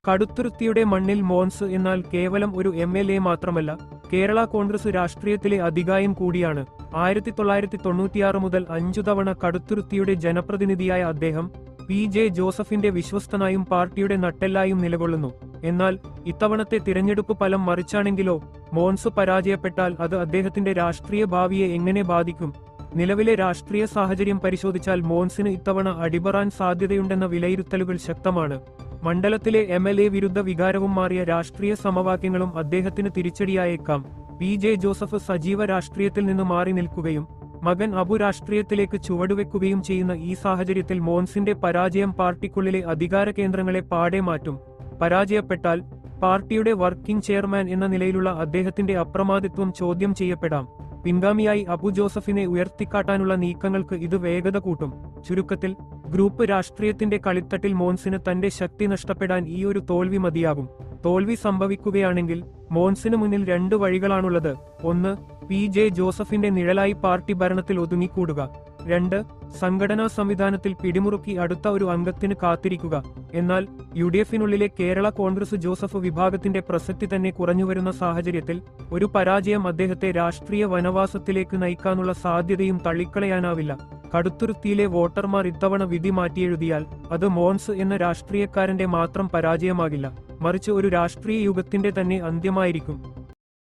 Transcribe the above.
കടുത്തുരുത്തിയുടെ മണ്ണിൽ മോൻസ് എന്നാൽ കേവലം ഒരു MLA മാത്രമല്ല, കേരള കോൺഗ്രസ് രാഷ്ട്രീയത്തിലെ അതികായൻ കൂടിയാണ്. 1996 മുതൽ 5 തവണ കടുത്തുരുത്തിയുടെ ജനപ്രതിനിധിയായ അദ്ദേഹം PJ ജോസഫിന്റെ വിശ്വസ്തനായും പാർട്ടിയുടെ നട്ടെല്ലായും നിലകൊള്ളുന്നു. എന്നാൽ ഇത്തവണത്തെ തിരഞ്ഞെടുപ്പ് ഫലം മറിച്ചാണെങ്കിലോ? മോൻസ് പരാജയപ്പെട്ടാൽ അത് അദ്ദേഹത്തിന്റെ രാഷ്ട്രീയ ഭാവിയെ എങ്ങനെ ബാധിക്കും? നിലവിലെ രാഷ്ട്രീയ സാഹചര്യം പരിശോധിച്ചാൽ മോൻസിന് ഇത്തവണ അടിപറാൻ സാധ്യതയുണ്ടെന്ന വിലയിരുത്തലുകൾ ശക്തമാണ്. മണ്ഡലത്തിലെ MLA വിരുദ്ധ വികാരവും മാറിയ രാഷ്ട്രീയ സമവാക്യങ്ങളും അദ്ദേഹത്തിന് തിരിച്ചടിയായേക്കാം. PJ ജോസഫ് സജീവ രാഷ്ട്രീയത്തിൽ നിന്ന് മാറി നിൽക്കുകയും മകൻ അബു രാഷ്ട്രീയത്തിലേക്ക് ചുവടുവെക്കുകയും ചെയ്യുന്ന ഈ സാഹചര്യത്തിൽ മോൻസിന്റെ പരാജയം പാർട്ടിക്കുള്ളിലെ അധികാര കേന്ദ്രങ്ങളെ പാടെ മാറ്റും. പരാജയപ്പെട്ടാൽ പാർട്ടിയുടെ വർക്കിംഗ് ചെയർമാൻ എന്ന നിലയിലുള്ള അദ്ദേഹത്തിന്റെ അപ്രമാദിത്വം ചോദ്യം ചെയ്യപ്പെടാം. പിൻഗാമിയായി അബു ജോസഫിനെ ഉയർത്തിക്കാട്ടാനുള്ള നീക്കങ്ങൾക്ക് ഇത് വേഗത കൂട്ടും. ചുരുക്കത്തിൽ, ഗ്രൂപ്പ് രാഷ്ട്രീയത്തിന്റെ കളിത്തട്ടിൽ മോൻസിന് തന്റെ ശക്തി നഷ്ടപ്പെടാൻ ഈ ഒരു തോൽവി മതിയാകും. തോൽവി സംഭവിക്കുകയാണെങ്കിൽ മോൻസിന് മുന്നിൽ 2 വഴികളാണുള്ളത്. 1. PJ ജോസഫിന്റെ നിഴലായി പാർട്ടി ഭരണത്തിൽ ഒതുങ്ങിക്കൂടുക. 2. സംഘടനാ സംവിധാനത്തിൽ പിടിമുറുക്കി അടുത്ത ഒരു അംഗത്തിന് കാത്തിരിക്കുക. എന്നാൽ UDFിനുള്ളിലെ കേരള കോൺഗ്രസ് ജോസഫ് വിഭാഗത്തിന്റെ പ്രസക്തി തന്നെ കുറഞ്ഞുവരുന്ന സാഹചര്യത്തിൽ ഒരു പരാജയം അദ്ദേഹത്തെ രാഷ്ട്രീയ വനവാസത്തിലേക്ക് നയിക്കാനുള്ള സാധ്യതയും തള്ളിക്കളയാനാവില്ല. കടുത്തുരുത്തിയിലെ വോട്ടർമാർ ഇത്തവണ വിധി മാറ്റിയെഴുതിയാൽ അത് മോൻസ് എന്ന രാഷ്ട്രീയക്കാരന്റെ മാത്രം പരാജയമാകില്ല, മറിച്ച് ഒരു രാഷ്ട്രീയ യുഗത്തിന്റെ തന്നെ അന്ത്യമായിരിക്കും.